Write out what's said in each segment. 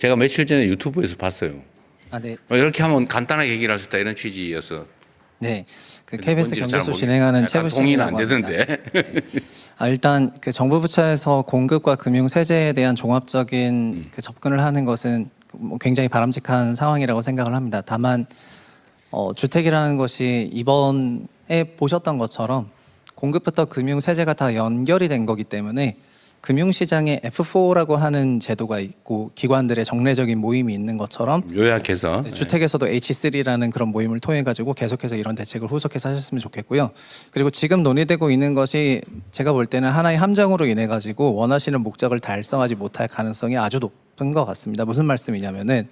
제가 며칠 전에 유튜브에서 봤어요. 아, 네. 이렇게 하면 간단하게 해결할 수 있다 이런 취지여서. 네. 그 KBS 뭔지를 잘 경제소 모르겠- 진행하는 약간 동의는 안 최부심이라고 합니다. 되던데. 일단 그 정부 부처에서 공급과 금융 세제에 대한 종합적인 그 접근을 하는 것은 뭐 굉장히 바람직한 상황이라고 생각을 합니다. 다만 주택이라는 것이 이번에 보셨던 것처럼 공급부터 금융 세제가 다 연결이 된 거기 때문에 금융시장에 F4라고 하는 제도가 있고 기관들의 정례적인 모임이 있는 것처럼 요약해서 주택에서도 H3라는 그런 모임을 통해 가지고 계속해서 이런 대책을 후속해서 하셨으면 좋겠고요. 그리고 지금 논의되고 있는 것이 제가 볼 때는 하나의 함정으로 인해 가지고 원하시는 목적을 달성하지 못할 가능성이 아주 높은 것 같습니다. 무슨 말씀이냐면은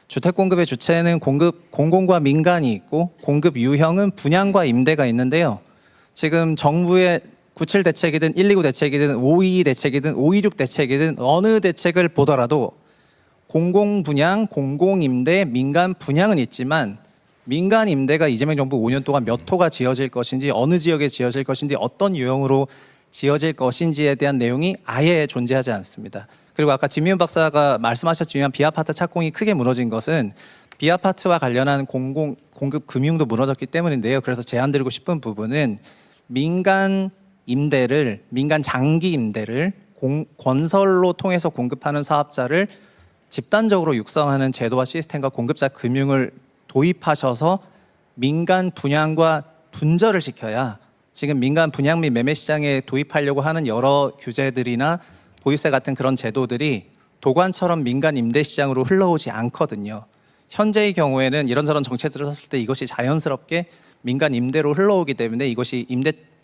주택 공급의 주체는 공공과 민간이 있고 공급 유형은 분양과 임대가 있는데요. 지금 정부의 97 대책이든 129 대책이든 522 대책이든 526 대책이든 어느 대책을 보더라도 공공 분양, 공공 임대, 민간 분양은 있지만 민간 임대가 이재명 정부 5년 동안 몇 호가 지어질 것인지 어느 지역에 지어질 것인지 어떤 유형으로 지어질 것인지에 대한 내용이 아예 존재하지 않습니다. 그리고 아까 진미훈 박사가 말씀하셨지만 비아파트 착공이 크게 무너진 것은 비아파트와 관련한 공급 금융도 무너졌기 때문인데요. 그래서 제안드리고 싶은 부분은 민간 장기 임대를 건설로 통해서 공급하는 사업자를 집단적으로 육성하는 제도와 시스템과 공급자 금융을 도입하셔서 민간 분양과 분절을 시켜야 지금 민간 분양 및 매매 시장에 도입하려고 하는 여러 규제들이나 보유세 같은 그런 제도들이 도관처럼 민간 임대 시장으로 흘러오지 않거든요. 현재의 경우에는 이런저런 정책들을 썼을 때 이것이 자연스럽게 민간 임대로 흘러오기 때문에 이것이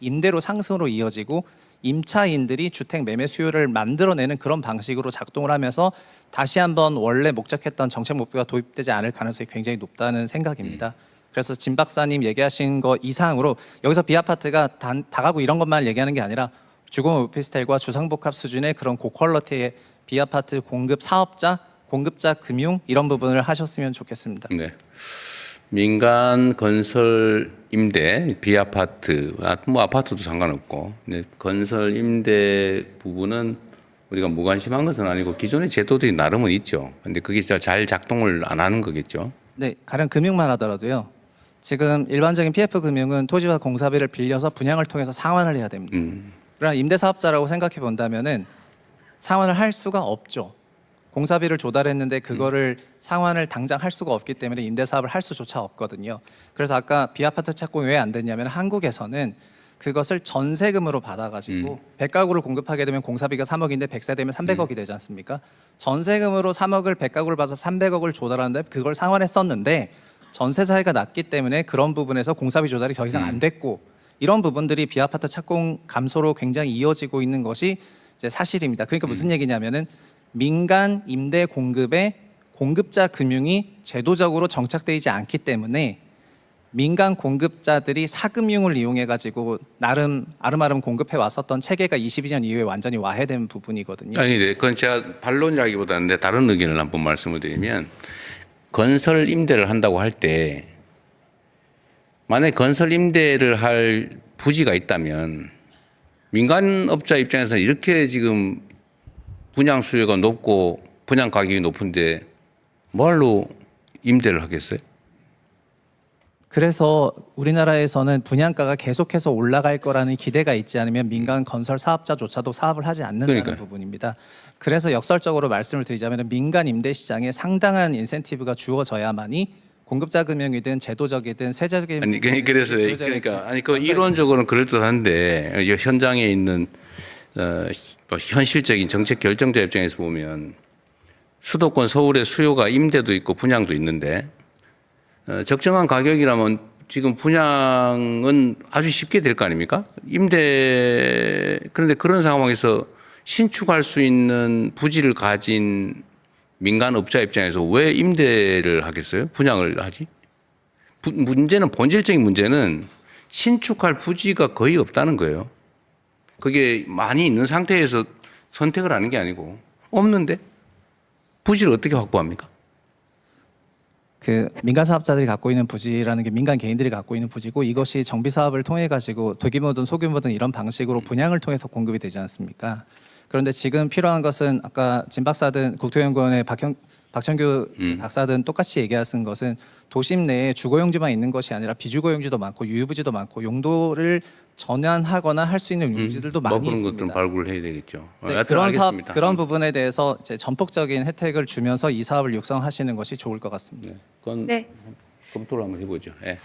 임대로 상승으로 이어지고 임차인들이 주택 매매 수요를 만들어내는 그런 방식으로 작동을 하면서 다시 한번 원래 목적했던 정책 목표가 도입되지 않을 가능성이 굉장히 높다는 생각입니다. 그래서 진 박사님 얘기하신 거 이상으로 여기서 비아파트가 다가구 이런 것만 얘기하는 게 아니라 주거 오피스텔과 주상복합 수준의 그런 고퀄러티의 비아파트 공급 사업자, 공급자 금융 이런 부분을 하셨으면 좋겠습니다. 네. 민간 건설 임대, 비아파트, 뭐 아파트도 상관없고, 네, 건설 임대 부분은 우리가 무관심한 것은 아니고 기존의 제도들이 나름은 있죠. 근데 그게 잘 작동을 안 하는 거겠죠. 네, 가령 금융만 하더라도요. 지금 일반적인 PF 금융은 토지와 공사비를 빌려서 분양을 통해서 상환을 해야 됩니다. 그러나 임대사업자라고 생각해 본다면은 상환을 할 수가 없죠. 공사비를 조달했는데 그거를 상환을 당장 할 수가 없기 때문에 임대사업을 할 수조차 없거든요. 그래서 아까 비아파트 착공이 왜 안 됐냐면 한국에서는 그것을 전세금으로 받아가지고 100가구를 공급하게 되면 공사비가 3억인데 100세 되면 300억이 되지 않습니까? 전세금으로 3억을 100가구를 받아서 300억을 조달하는데 그걸 상환했었는데 전세 차이가 낮기 때문에 그런 부분에서 공사비 조달이 더 이상 안 됐고 이런 부분들이 비아파트 착공 감소로 굉장히 이어지고 있는 것이 이제 사실입니다. 그러니까 무슨 얘기냐면은 민간 임대 공급에 공급자 금융이 제도적으로 정착되지 않기 때문에 민간 공급자들이 사금융을 이용해 가지고 나름 아름아름 공급해 왔었던 체계가 22년 이후에 완전히 와해된 부분이거든요. 아니, 네, 그건 제가 반론이라기보다는 내 다른 의견을 한번 말씀을 드리면 건설 임대를 한다고 할 때 만약에 건설 임대를 할 부지가 있다면 민간업자 입장에서는 이렇게 지금 분양 수요가 높고 분양 가격이 높은데 뭐할로 임대를 하겠어요? 그래서 우리나라에서는 분양가가 계속해서 올라갈 거라는 기대가 있지 않으면 민간 건설 사업자조차도 사업을 하지 않는다는 그러니까요. 부분입니다. 그래서 역설적으로 말씀을 드리자면 민간 임대 시장에 상당한 인센티브가 주어져야만이 공급자 금융이든 제도적이든 세제적인 아니 그래서 그러니까 아니 그 이론적으로는 그럴듯한데 이제 현장에 있는 뭐 현실적인 정책 결정자 입장에서 보면 수도권 서울의 수요가 임대도 있고 분양도 있는데 적정한 가격이라면 지금 분양은 아주 쉽게 될 거 아닙니까? 그런데 그런 상황에서 신축할 수 있는 부지를 가진 민간업자 입장에서 왜 임대를 하겠어요? 분양을 하지? 본질적인 문제는 신축할 부지가 거의 없다는 거예요. 그게 많이 있는 상태에서 선택을 하는 게 아니고 없는데 부지를 어떻게 확보합니까? 그 민간 사업자들이 갖고 있는 부지라는 게 민간 개인들이 갖고 있는 부지고 이것이 정비 사업을 통해 가지고 대규모든 소규모든 이런 방식으로 분양을 통해서 공급이 되지 않습니까? 그런데 지금 필요한 것은 아까 진 박사든 국토연구원의 박천규 박사든 똑같이 얘기하신 것은 도심 내에 주거용지만 있는 것이 아니라 비주거용지도 많고 유휴부지도 많고 용도를 전환하거나 할 수 있는 용지들도 뭐 많이 그런 있습니다. 것들은 발굴을 해야 되겠죠. 네, 여하튼 그런 사업, 알겠습니다. 그런 부분에 대해서 이제 전폭적인 혜택을 주면서 이 사업을 육성하시는 것이 좋을 것 같습니다. 네, 그건 네. 검토를 한번 해보죠. 예.